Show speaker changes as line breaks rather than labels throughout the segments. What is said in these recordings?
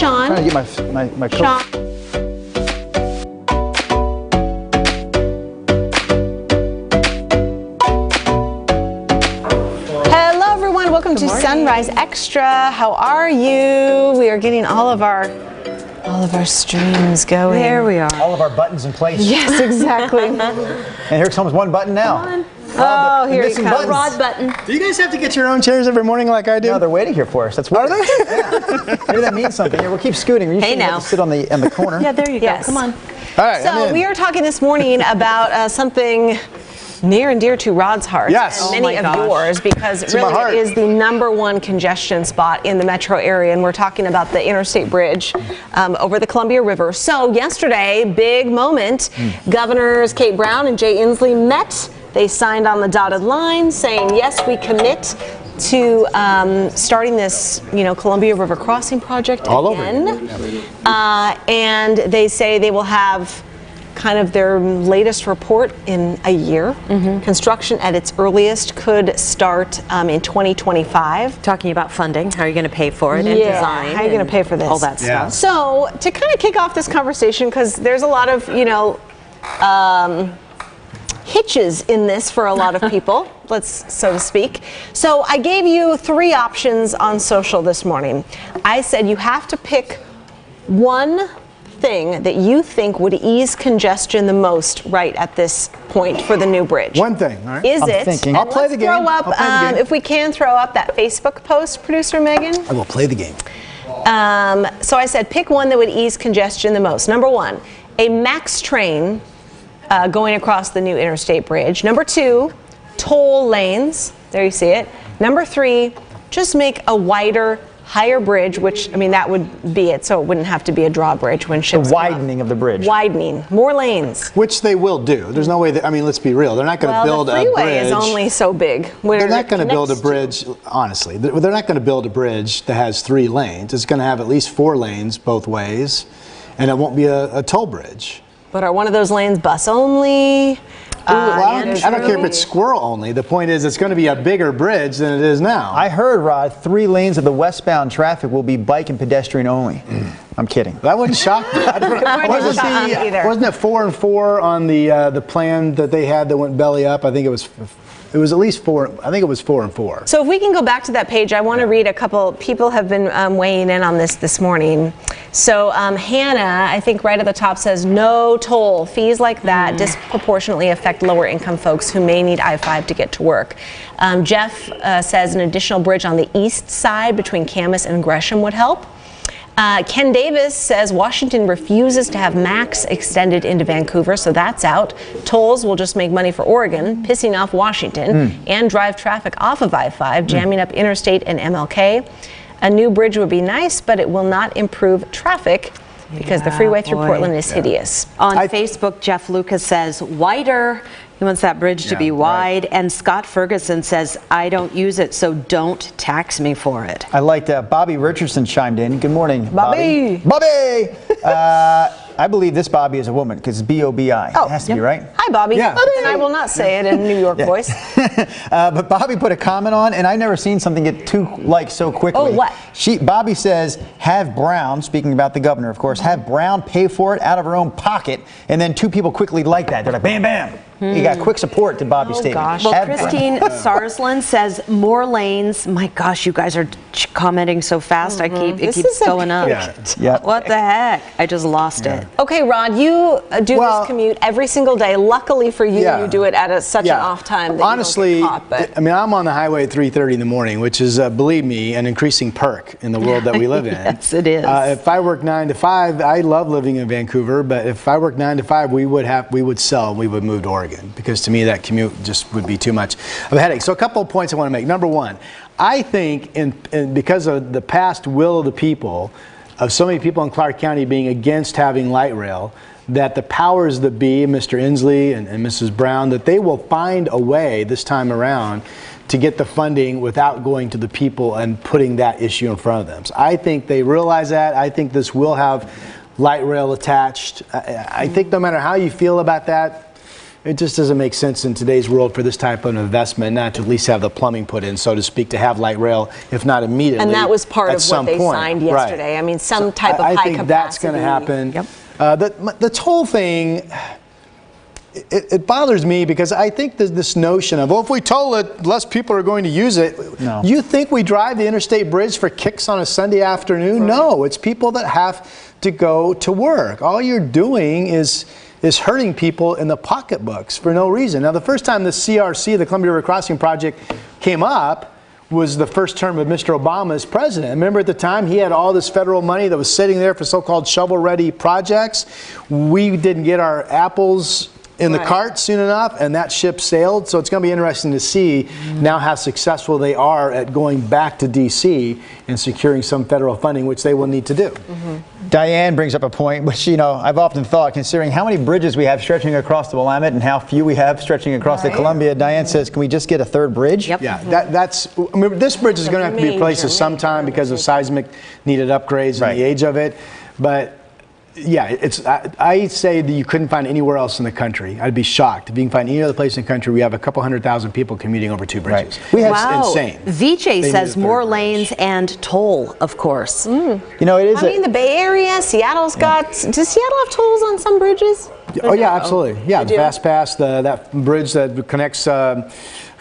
Sean.
I'm trying to get my coat.
Sean. Hello everyone, welcome to Sunrise Extra. How are you? We are getting all of our streams going.
There we are.
All of our buttons in place.
Yes, exactly.
And here comes one button now.
Oh, here you
missing
come.
buttons.
Rod button.
Do you guys have to get your own chairs every morning like I do?
No, they're waiting here for us. That's why. Are they? Yeah. Maybe that means something. Here, we'll keep scooting. We usually have to sit on the corner.
Yeah, there you
Yes.
go. Come on.
All right.
So we are talking this morning about something near and dear to Rod's heart,
Yes.
and many of yours, because
To my
really
heart.
it is the #1 congestion spot in the metro area, and we're talking about the interstate bridge over the Columbia River. So yesterday, big moment. Governors Kate Brown and Jay Inslee met. They signed on the dotted line saying, yes, we commit to starting this, Columbia River crossing project
All
again.
over.
And they say they will have kind of their latest report in a year. Construction at its earliest could start in 2025.
Talking about funding. How are you going to pay for it and design?
How are you going to pay for this?
All that
Yeah.
stuff.
So to kind of kick off this conversation, because there's a lot of, hitches in this for a lot of people, so to speak. So I gave you 3 options on social this morning. I said you have to pick one thing that you think would ease congestion the most right at this point for the new bridge.
One thing, all right?
Is
I'm
it?
thinking.
And
I'll play
let's
the game.
Throw up,
I'll play the game.
if we can throw up that Facebook post, producer Megan.
I will play the game.
So I said pick one that would ease congestion the most. Number 1, a MAX train going across the new interstate bridge. Number 2, toll lanes. There you see it. Number 3, just make a wider, higher bridge, which, that would be it, so it wouldn't have to be a drawbridge when ships
The
come up.
widening of the bridge.
Widening, more lanes.
Which they will do. There's no way that, let's be real. They're not going to build
the
a
freeway
bridge.
is only so big. Where
They're not
it
going to build a
connects
bridge, honestly. They're not going to build a bridge that has 3 lanes. It's going to have at least 4 lanes both ways, and it won't be a toll bridge.
But are one of those lanes bus only?
Well, I don't care if it's squirrel only. The point is it's going to be a bigger bridge than it is now.
I heard, Rod, 3 lanes of the westbound traffic will be bike and pedestrian only. I'm kidding.
That wouldn't shock me.
Wouldn't shock me either.
Wasn't it 4 and 4 on the plan that they had that went belly up? I think it was at least 4. I think it was 4 and 4.
So if we can go back to that page, I want to read a couple. People have been weighing in on this morning. So Hannah, I think right at the top says, no toll. Fees like that disproportionately affect lower income folks who may need I-5 to get to work. Jeff says an additional bridge on the east side between Camas and Gresham would help. Ken Davis says Washington refuses to have MAX extended into Vancouver, so that's out. Tolls will just make money for Oregon, pissing off Washington, and drive traffic off of I-5, jamming up Interstate and MLK. A new bridge would be nice, but it will not improve traffic because the freeway through Portland is hideous.
On Facebook, Jeff Lucas says wider. He wants that bridge to be wide. And Scott Ferguson says, I don't use it, so don't tax me for it.
I liked Bobby Richardson chimed in. Good morning,
Bobby.
Bobby! I believe this Bobby is a woman because it's B-O-B-I.
Oh,
it has to be, right?
Hi, Bobby.
Yeah.
And I will not say it in New York voice.
But Bobby put a comment on, and I've never seen something get 2 likes so quickly.
Oh, what?
Bobby says, have Brown, speaking about the governor, of course, have Brown pay for it out of her own pocket, and then 2 people quickly like that. They're like, bam, bam. You got quick support to Bobby's statement.
gosh.
Well,
Have
Christine Sarsland says more lanes. My gosh, you guys are commenting so fast. It
This
keeps
is a
going up.
Yep.
What the heck? I just lost it.
Okay, Rod, you do
Well,
this commute every single day. Luckily for you,
Yeah.
you do it at such an off time that
honestly,
you don't get caught. But
I'm on the highway at 3:30 in the morning, which is, believe me, an increasing perk in the world that we live in.
Yes, it is.
If I work 9 to 5, I love living in Vancouver, but if I work 9 to 5, we would sell and we would move to Oregon, because to me that commute just would be too much of a headache. So a couple of points I want to make. Number 1, I think because of the past will of the people, of so many people in Clark County being against having light rail, that the powers that be, Mr. Inslee and Mrs. Brown, that they will find a way this time around to get the funding without going to the people and putting that issue in front of them. So I think they realize that. I think this will have light rail attached. I think no matter how you feel about that, it just doesn't make sense in today's world for this type of investment not to at least have the plumbing put in, so to speak, to have light rail, if not immediately.
And that was part
at
of
some
what they
point.
signed yesterday.
Right.
I mean, some type of
I
high
think
capacity.
that's going to happen.
Yep.
The toll thing, it bothers me because I think there's this notion of, well, if we toll it, less people are going to use it.
No.
You think we drive the interstate bridge for kicks on a Sunday afternoon? Right. No, it's people that have to go to work. All you're doing is hurting people in the pocketbooks for no reason. Now, the first time the CRC, the Columbia River Crossing Project, came up was the first term of Mr. Obama as president. Remember at the time he had all this federal money that was sitting there for so-called shovel-ready projects. We didn't get our apples in the cart soon enough, and that ship sailed. So it's going to be interesting to see now how successful they are at going back to D.C. and securing some federal funding, which they will need to do.
Diane brings up a point, which, you know, I've often thought, considering how many bridges we have stretching across the Willamette and how few we have stretching across the Columbia. Diane says, can we just get a third bridge?
Yep.
Yeah, that's. I mean, this bridge is going to have to be replaced at some time because of seismic needed upgrades and the age of it. But yeah, it's. I say that you couldn't find anywhere else in the country. I'd be shocked if you can find any other place in the country. We have a couple 100,000 people commuting over two bridges.
We have
insane.
VJ says more lanes and toll, of course.
You know, it is.
I mean, the Bay Area, Seattle's got. Does Seattle have tolls on some bridges?
Oh yeah, absolutely. Yeah, the Fast Pass, that bridge that connects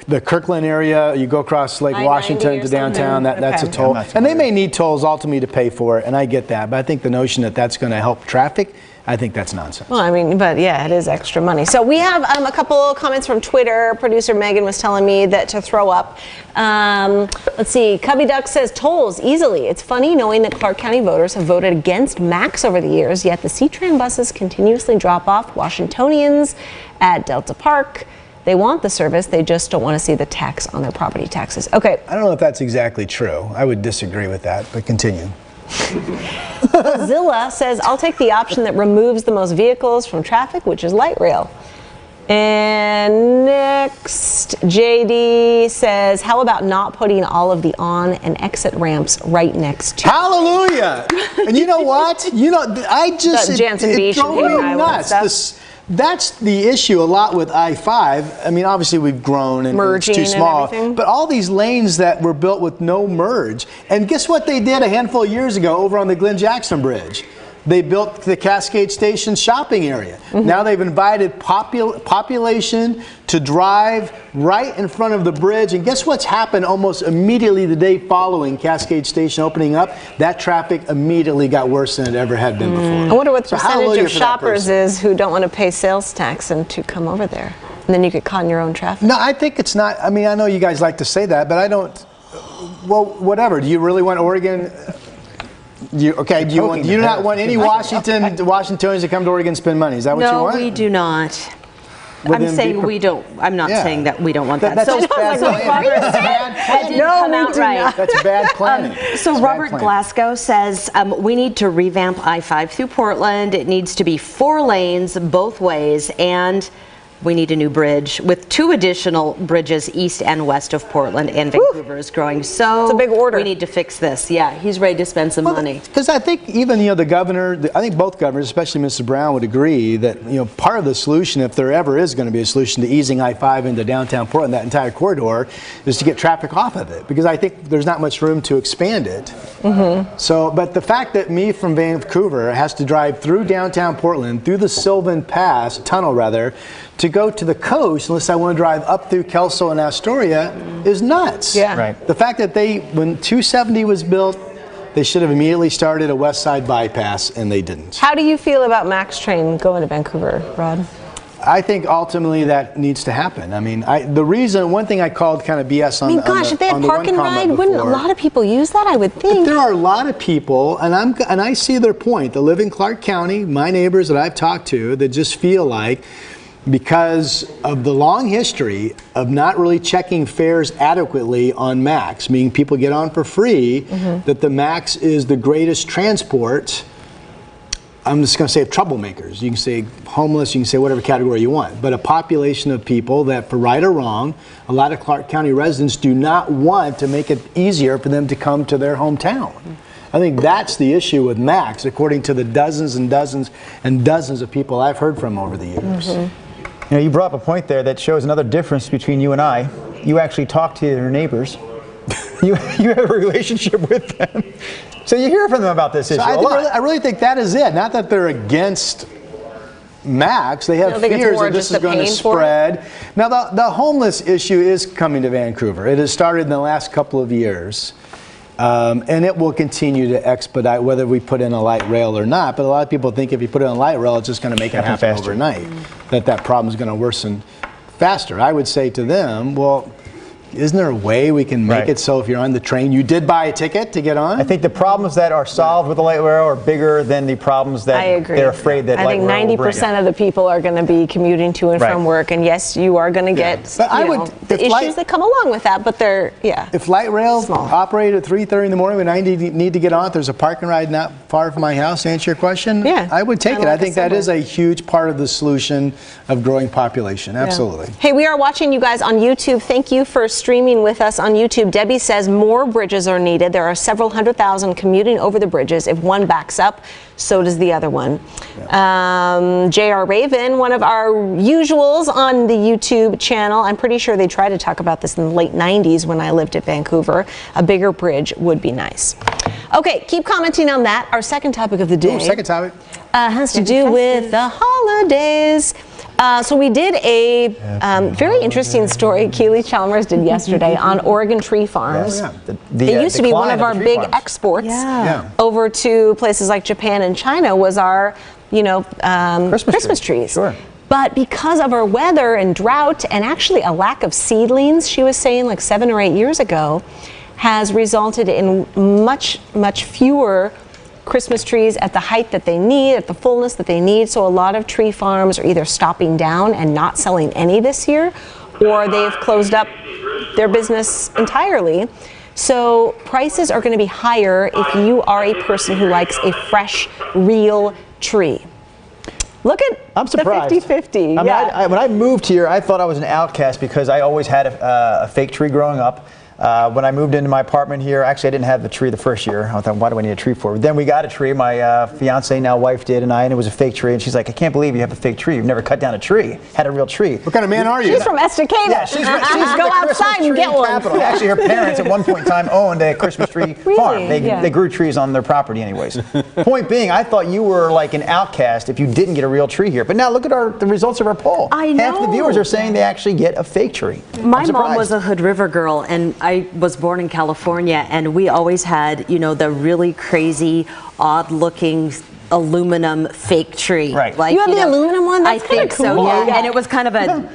the Kirkland area. You go across Lake Washington to downtown. That's a toll, and they may need tolls ultimately to pay for it, and I get that. But I think the notion that that's going to help traffic, I think that's nonsense.
Well, I mean, but yeah, it is extra money. So we have a couple comments from Twitter. Producer Megan was telling me that to throw up. Let's see. Cubby Duck says tolls easily. It's funny knowing that Clark County voters have voted against Max over the years, yet the C-Tran buses continuously drop off Washingtonians at Delta Park. They want the service, they just don't want to see the tax on their property taxes. Okay.
I don't know if that's exactly true. I would disagree with that, but continue.
Zilla says, I'll take the option that removes the most vehicles from traffic, which is light rail. And next, JD says, how about not putting all of the on and exit ramps right next to?
Hallelujah! And you know what? You know, I just,
Jansen Beach
it drove
and
me
Hayden Island
nuts. That's the issue a lot with I-5. I mean, obviously we've grown and
merging
it's too small,
and everything.
But all these lanes that were built with no merge. And guess what they did a handful of years ago over on the Glenn Jackson Bridge? They built the Cascade Station shopping area. Now they've invited population to drive right in front of the bridge. And guess what's happened almost immediately the day following Cascade Station opening up? That traffic immediately got worse than it ever had been before.
I wonder what the percentage
hallelujah
of
for that
shoppers
person.
is who don't want to pay sales tax and to come over there. And then you get caught in your own traffic.
No, I think it's not. I mean, I know you guys like to say that, but I don't. Well, whatever. Do you really want Oregon? Do you not want any Washingtonians to come to Oregon and spend money? Is that what you want?
No, we do not.
Well,
I'm
then
saying we don't. I'm not saying that we don't want that.
That's
So,
just bad planning.
that didn't come out right.
That's bad planning.
So
That's
Robert
bad planning.
Glasgow says we need to revamp I-5 through Portland. It needs to be 4 lanes both ways, and we need a new bridge with 2 additional bridges east and west of Portland, and Vancouver is growing. So
it's a big order.
We need to fix this. Yeah, he's ready to spend some money.
Because I think even the governor, I think both governors, especially Mr. Brown, would agree that part of the solution, if there ever is going to be a solution to easing I-5 into downtown Portland, that entire corridor, is to get traffic off of it. Because I think there's not much room to expand it. So, but the fact that me from Vancouver has to drive through downtown Portland, through the Sylvan Pass tunnel rather, to go to the coast, unless I want to drive up through Kelso and Astoria, is nuts.
Yeah.
Right.
The fact that when 270 was built, they should have immediately started a west side bypass, and they didn't.
How do you feel about Max Train going to Vancouver, Rod?
I think ultimately that needs to happen. I mean, one thing I called kind of BS on.
I mean, gosh, if they had park and ride, wouldn't a lot of people use that? I would think.
But there are a lot of people, and I see their point, that live in Clark County, my neighbors that I've talked to, that just feel like, because of the long history of not really checking fares adequately on Max, meaning people get on for free, that the Max is the greatest transport. I'm just going to say of troublemakers. You can say homeless, you can say whatever category you want, but a population of people that, for right or wrong, a lot of Clark County residents do not want to make it easier for them to come to their hometown. I think that's the issue with Max, according to the dozens and dozens and dozens of people I've heard from over the years.
You know, you brought up a point there that shows another difference between you and I. You actually talk to your neighbors. you have a relationship with them. So you hear from them about this issue a lot.
I really think that is it. Not that they're against Max. They have fears that this is going to spread. Now, the homeless issue is coming to Vancouver. It has started in the last couple of years. And it will continue to expedite whether we put in a light rail or not. But a lot of people think if you put in a light rail, it's just going to make it happen overnight. That problem is going to worsen faster. I would say to them, well, isn't there a way we can make it so if you're on the train, you did buy a ticket to get on?
I think the problems that are solved with the light rail are bigger than the problems that they're afraid that light rail will bring.
I think 90% of the people are going to be commuting to and from work, and yes, you are going to get the issues that come along with that, but they're,
If light rail operated at 3:30 in the morning when I need to get on, if there's a parking ride not far from my house, to answer your question, I would take it. I think that is a huge part of the solution of growing population. Absolutely.
Hey, we are watching you guys on YouTube. Thank you for streaming with us on YouTube. Debbie says more bridges are needed. There are several 100,000 commuting over the bridges. If one backs up, so does the other one. J.R. Raven, one of our usuals on the YouTube channel, I'm pretty sure they tried to talk about this in the late 90s when I lived at Vancouver. A bigger bridge would be nice. Okay, keep commenting on that. Our second topic of the day
second topic
has to do with the holidays. So we did a very interesting story Keely Chalmers did yesterday on Oregon tree farms. It used to be one of our big exports over to places like Japan and China was our, Christmas trees.
Sure.
But because of our weather and drought and actually a lack of seedlings, she was saying like 7 or 8 years ago, has resulted in much fewer Christmas trees at the height that they need, at the fullness that they need. So a lot of tree farms are either stopping down and not selling any this year, or they've closed up their business entirely. So prices are going to be higher if you are a person who likes a fresh, real tree. Look at
I'm surprised.
The 50-50.
When I moved here, I thought I was an outcast because I always had a fake tree growing up. When I moved into my apartment here, actually I didn't have the tree the first year. I thought, why do I need a tree for? But then we got a tree. My fiance, now wife, did, and it was a fake tree. And she's like, I can't believe you have a fake tree. You've never cut down a tree. Had a real tree.
What kind of man are you?
She's from Estacada.
Yeah, she's
go outside and get one.
Capital. Actually, her parents at one point in time owned a Christmas tree farm. They grew trees on their property anyways. Point being, I thought you were like an outcast if you didn't get a real tree here. But now look at the results of our poll.
I know.
Half the viewers are saying they actually get a fake tree.
My mom was a Hood River girl, and I was born in California, and we always had, the really crazy, odd-looking aluminum fake tree.
Right.
Like, you have the aluminum one? That's
I think
cool.
so, yeah. And it was kind of a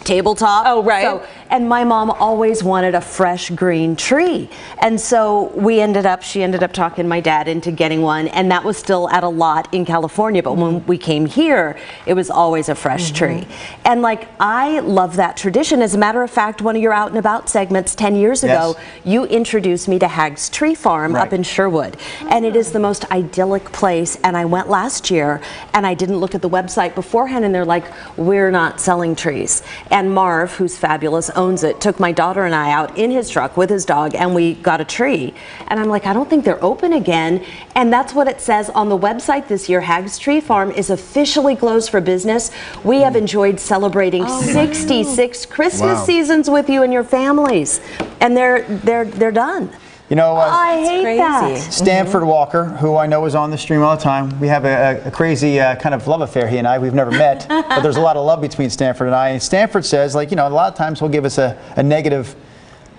tabletop.
Oh, right.
So, and my mom always wanted a fresh green tree. And so she ended up talking my dad into getting one, and that was still at a lot in California. But when we came here, it was always a fresh tree. And I love that tradition. As a matter of fact, one of your Out and About segments 10 years ago, you introduced me to Hagg's Tree Farm up in Sherwood. And it is the most idyllic place. And I went last year, and I didn't look at the website beforehand, and they're like, we're not selling trees. And Marv, who's fabulous, owns it, took my daughter and I out in his truck with his dog, and we got a tree. And I'm like, I don't think they're open again. And that's what it says on the website this year. Hagg's Tree Farm is officially closed for business. We have enjoyed celebrating 66 Christmas seasons with you and your families. And they're done. I hate that.
Stanford Walker, who I know is on the stream all the time. We have a crazy kind of love affair, he and I. We've never met, but there's a lot of love between Stanford and I. And Stanford says, a lot of times he'll give us a negative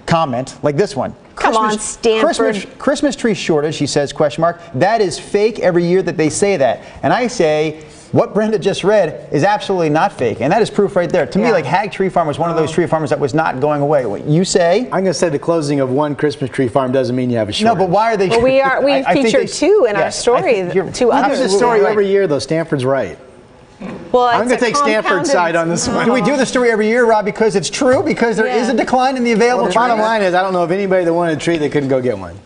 comment, like this one.
Come on, Stanford.
Christmas tree shortage, he says, ? That is fake every year that they say that. And I say, what Brenda just read is absolutely not fake, and that is proof right there. To me, Hag Tree Farm was one of those tree farms that was not going away. What you say?
I'm going to say the closing of one Christmas tree farm doesn't mean you have a shortage.
No, but why are they?
Well, we featured two in our story. Two others.
The story every year, though. Stanford's right.
Well,
I'm going to take Stanford's side on this one.
Do we do the story every year, Rob, because it's true? Because there is a decline in the available trees?
The bottom line is, I don't know of anybody that wanted a tree that couldn't go get one.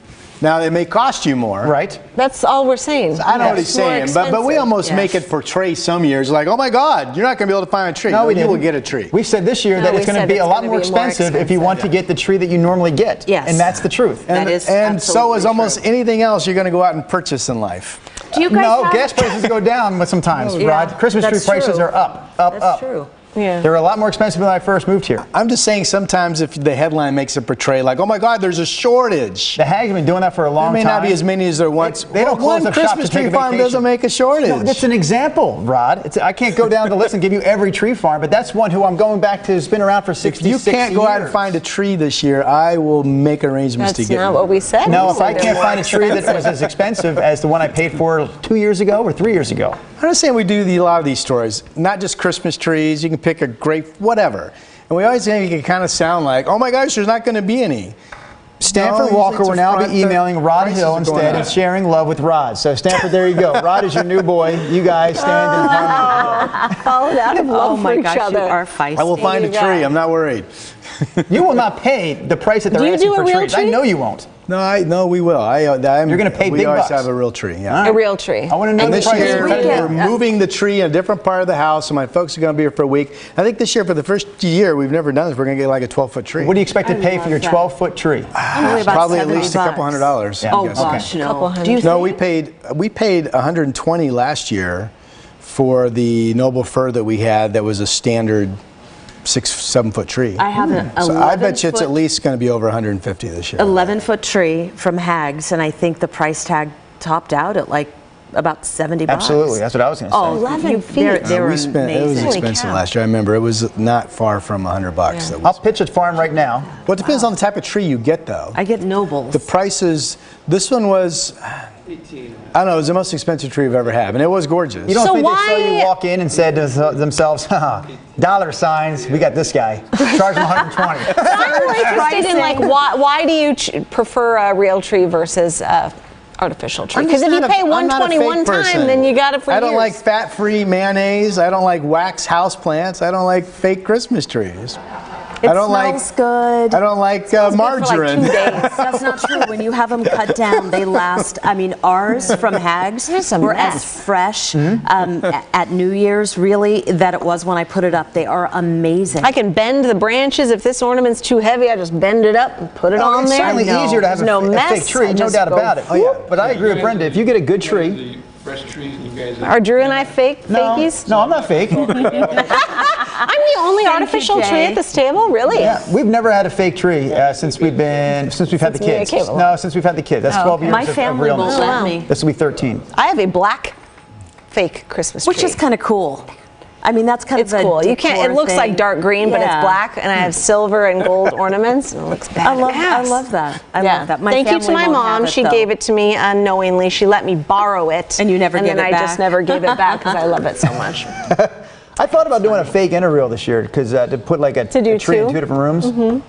Now, it may cost you more.
Right.
That's all we're saying.
I know what he's saying, but we almost make it portray some years like, oh my God, you're not going to be able to find a tree.
No,
you will get a tree.
We said this year that it's going to be a lot more expensive if you want to get the tree that you normally get.
Yes.
And that's the truth.
And
so
is almost anything else you're going to go out and purchase in life.
Do you guys
gas prices go down sometimes, Rod. Christmas tree prices are up.
That's true.
Yeah.
They're a lot more expensive than when I first moved here.
I'm just saying sometimes if the headline makes it portray like, oh my God, there's a shortage.
The Hags have been doing that for a long
There
time.
may not be as many as there once.
They don't close
One
up shop
Christmas
to take
tree
a
farm
vacation.
doesn't make a shortage.
No, that's an example, Rod. I can't go down the list and give you every tree farm, but that's one who I'm going back to has been around for 66 years.
If you can't go out and find a tree this year, I will make arrangements
That's
to get
not
one.
what we said.
No,
We
if
said
I
they're
can't
more
find a tree that was as expensive as the one I paid for 2 years ago or 3 years ago.
I understand we do a lot of these stories, not just Christmas trees. You can pick a grape, whatever. And we always make it kind of sound like, oh my gosh, there's not going to be any.
Stanford
No,
Walker
it's
will
a
now
front
be
that
emailing Rod
prices
Hill
are going
instead
up.
and sharing love with Rod. So Stanford, there you go. Rod is your new boy. You guys stand in harmony.
fallen out of love
Oh my
for each
gosh,
other.
you are feisty.
I will find a
you
tree.
go.
I'm not worried.
You will not pay the price that they're
Do you
asking
do a
for
real
trees. I
tree?
know you won't.
No, we will. You're
You're gonna pay
We
big
always
bucks.
have a real tree. Yeah.
A real tree.
I want to know
And
the
this
price.
year,
we get-
we're moving the tree in a different part of the house, so my folks are going to be here for a week. I think this year, for the first year, we've never done this. We're going to get like a 12-foot tree.
What do you expect to pay for your
that.
12-foot tree?
Probably about
Probably at
70
least a couple
bucks.
$100.
Yeah.
I'm
Oh
guessing.
gosh, no.
Couple hundred.
Do you
No,
think?
we paid 120 last year for the noble fir that we had. That was a standard 6-7 foot tree.
I have an 11
So I bet you it's
foot,
at least going to be over 150 this year.
11-foot tree from Hags, and I think the price tag topped out at like about 70 bucks.
Absolutely. That's what I was going to say.
Oh,
11 feet.
They were
We spent. It was
amazing.
Holy
expensive
cow.
last year. I remember it was not far from $100. That
I'll
was.
pitch a farm right now.
Well, it depends on the type of tree you get, though.
I get nobles.
The prices. This one was. I don't know. It was the most expensive tree I've ever had, and it was gorgeous.
You don't
So
think they saw
why-
you walk in and said to themselves, dollar signs, we got this guy. Charge him 120.
I'm more interested in like why do you prefer a real tree versus artificial tree?
I'm
Because
just
if you
not a-
pay
I'm not a
120 one
fake
time,
person.
then you got it for
I
years.
don't like fat-free mayonnaise. I don't like wax houseplants. I don't like fake Christmas trees.
It
I don't
smells
like.
good.
I don't like
For like
margarine.
2 days.
That's not true. When you have them cut down, they last. I mean, ours from Hags
There's a
were
mess.
as fresh at New Year's, really, that it was when I put it up. They are amazing.
I can bend the branches. If this ornament's too heavy, I just bend it up and put it
Oh,
on
it's
there.
certainly
No.
easier to have
There's no
a
mess.
fake tree,
I
no
just
doubt
go
about it.
whoop.
But I agree with Brenda. If you get a good tree,
Fresh trees, you guys.
Are Drew and I fakies?
no, I'm not fake.
I'm the only
you,
artificial
Jay.
tree at this table, really?
Yeah, we've never had a fake tree since we've had the
Since we
kids.
came along.
No, since we've had the kids. That's 12 years
My
of
family
realness.
won't let
wow.
me,
This will be 13.
I have a black fake Christmas tree.
which is kind of cool. I mean, that's kind
It's
of a
cool. You can't. It
decor
looks
thing.
like dark green, but it's
Yeah.
black, and I have silver and gold ornaments. And it looks badass.
I love that. I love that. My
Thank you to
family
my
won't
mom.
have it,
She
though.
gave it to me unknowingly. She let me borrow it,
And you never gave
then
it
I just
back?
never gave it back because I love it so much.
I thought about doing a fake inner this year because to put like a
do
tree in
two?
2 different rooms.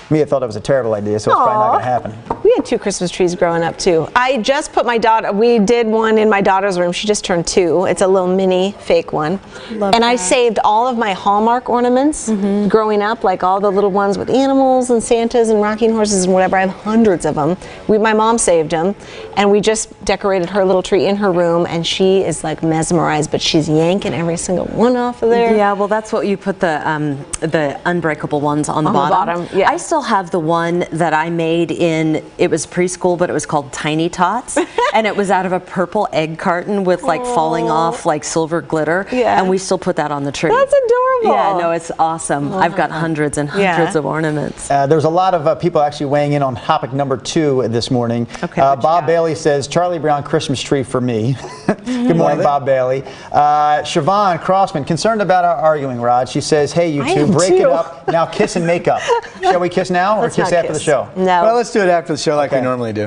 Me, I thought it was a terrible idea, so it's probably not going to happen.
We had 2 Christmas trees growing up too. I just put my daughter. We did one in my daughter's room. She just turned 2. It's a little mini fake one. And I saved all of my Hallmark ornaments growing up, like all the little ones with animals and Santas and rocking horses and whatever. I have hundreds of them. My mom saved them, and we just decorated her little tree in her room, and she is like mesmerized. But she's yanking every single one off of there.
Yeah, well, that's what you put the unbreakable ones on the
On the
bottom.
bottom, yeah.
I still have the one that I made in. It was preschool, but it was called Tiny Tots, and it was out of a purple egg carton with like falling off like silver glitter.
Yeah.
And we still put that on the tree.
That's adorable.
Yeah, no, it's awesome. I've got hundreds and hundreds of ornaments.
There's a lot of people actually weighing in on topic number 2 this morning.
Okay, what you
Bob
got?
Bailey says, Charlie Brown Christmas tree for me. Good morning, Bob Bailey. Siobhan Crossman, concerned about our arguing, Rod. She says, hey, you
I
two,
am
break it
too.
up. Now kiss and make up. Shall we kiss now or
Let's
kiss
not
after the
kiss.
show?
No.
Well, let's do it after the show like we normally do.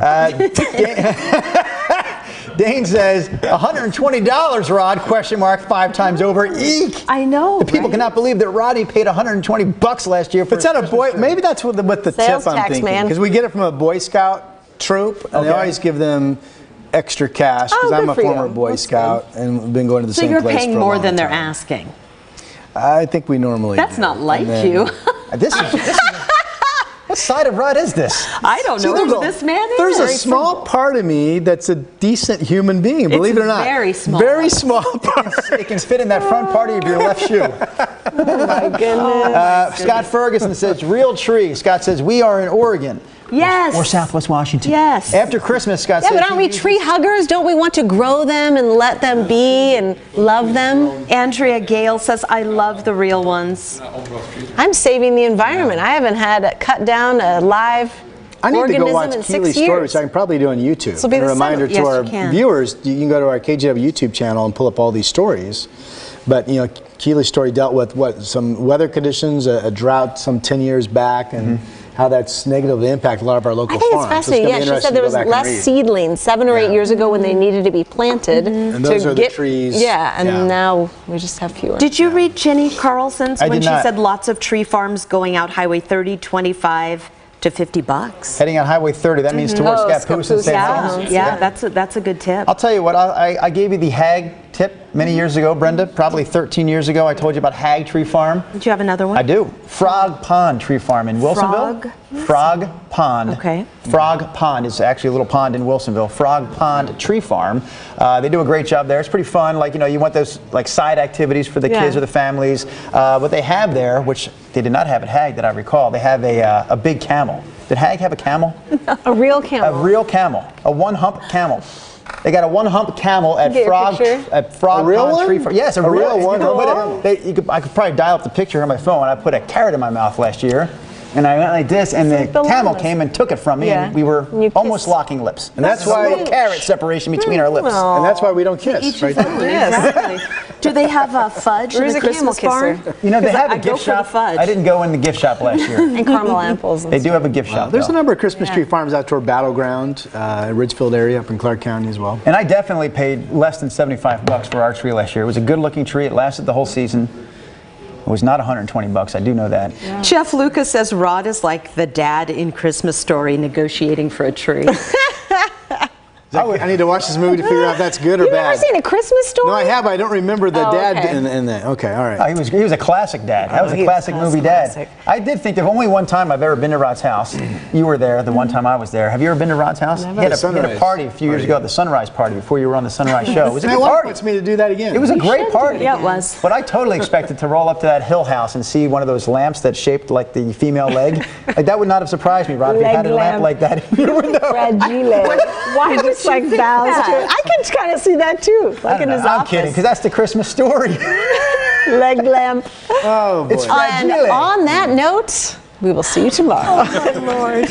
Dane says, $120, Rod, question mark, 5 times over. Eek!
I know.
The people
right?
cannot believe that Roddy paid $120 last year for
It's not a
his
boy.
Christmas tree.
Maybe that's what the
Sales
tip I'm
tax,
thinking,
man.
because we get it from a Boy Scout troop, and they
Okay.
always give them extra cash. Because
Oh,
I'm
good
a
for you.
former Boy
That's
Scout, and we've been going to the
So
same
you're
place
paying
for a
more
long
than they're
time.
asking.
I think we normally.
That's
do.
not like
And then-
you.
This is what side of Rod is this?
I don't know who this man is.
There's a
Very
small
simple.
part of me that's a decent human being, believe it or not.
very small.
Very small part.
It can fit in that front part of your left shoe.
My goodness.
Scott Ferguson says, real tree. Scott says, we are in Oregon.
Yes.
Or Southwest Washington.
Yes.
After Christmas, Scott
Yeah,
says.
but aren't we tree huggers? Don't we want to grow them and let them be and love them?
Andrea Gale says, I love the real ones.
I'm saving the environment. I haven't had cut down a live
I need to go
organism
watch
in
Keely's
6
story,
years.
which I can probably do on YouTube.
This'll be
And a
the
reminder
seventh.
to
Yes,
our
you can.
viewers, you can go to our KGW YouTube channel and pull up all these stories. But you know, Keely's story dealt with some weather conditions, a drought some 10 years back, and how that's negatively impacted a lot of our local
I think it's
farms. So
fascinating.
gonna be
Yeah, she
interesting
said there
to
was
go back and
less
read.
seedlings 7 or 8 years ago when they needed to be planted.
And those
to
are the trees.
Yeah, and
Yeah.
now we just have fewer.
Did you read Jenny Carlson's
I
when
did
she
not.
said lots of tree farms going out Highway 30, 25 to $50?
Heading on Highway 30, that means towards
Oh,
Scappoose and
Scappoose,
St.
yeah.
Helens.
Yeah, that's a good tip.
I'll tell you what, I gave you the Hag tip many years ago, Brenda, probably 13 years ago. I told you about Hag Tree Farm.
Do you have another one?
I do. Frog Pond Tree Farm in Wilsonville. Frog Pond.
Okay.
Frog Pond is actually a little pond in Wilsonville. Frog Pond Tree Farm. They do a great job there. It's pretty fun. Like, you know, you want those like side activities for the kids or the families. What they have there, which they did not have at Hag that I recall, they have a big camel. Did Hag have a camel?
A real camel.
A real camel. A one-hump camel. They got a one-hump camel at
Get your
Frog
picture?
Pond
real one?
Tree Farm. Yes, a real
one.
I could probably dial up the picture on my phone. I put a carrot in my mouth last year, and I went like this, and the
like bananas.
camel came and took it from me,
Yeah.
and we were
And you
almost
kissed.
locking lips.
And that's
There's a
why-
little carrot separation between our lips.
Aw.
And that's why we don't kiss, right there.
Exactly. Do they have fudge
Where's
in the
a camel
Christmas farm?
kisser?
You know, they
'Cause
have a
I go
gift
for the
shop.
fudge.
I didn't go in the gift shop last year.
And caramel apples. And
They do have a gift shop.
There's
though.
a number of Christmas tree farms out toward Battleground, Ridgefield area up in Clark County as well.
And I definitely paid less than $75 for our tree last year. It was a good-looking tree. It lasted the whole season. It was not $120. I do know that.
Jeff Lucas says Rod is like the dad in Christmas Story negotiating for a tree.
I need to watch this movie to figure out if that's good or
You've
bad.
never seen A Christmas Story?
No, I have. I don't remember the
Oh,
dad
okay.
in that. Okay, all right.
Oh, he was a classic dad. That was a
he was
classic movie
classic.
dad. I did think there's only one time I've ever been to Rod's house. You were there the one time I was there. Have you ever been to Rod's house?
Never.
He had a
Sunrise
party a few years ago at the Sunrise party before you were on the Sunrise show. It was a
My
good
wife
party.
wants me to do that again.
It was a great party.
Yeah, it was.
But I totally expected to roll up to that Hill house and see one of those lamps that's shaped like the female leg. Like that would not have surprised me, Rod, if you
Leg
had a lamp
lamp.
like that in your window.
Fragile.
Why would
Just
you
like
think
bows
that?
to it. I can kind of see that too, like in his
I'm
office.
kidding, because that's the Christmas story.
Leg lamp.
Oh, boy.
It's
And
fragile.
on that note, we will see you tomorrow.
Oh, Lord.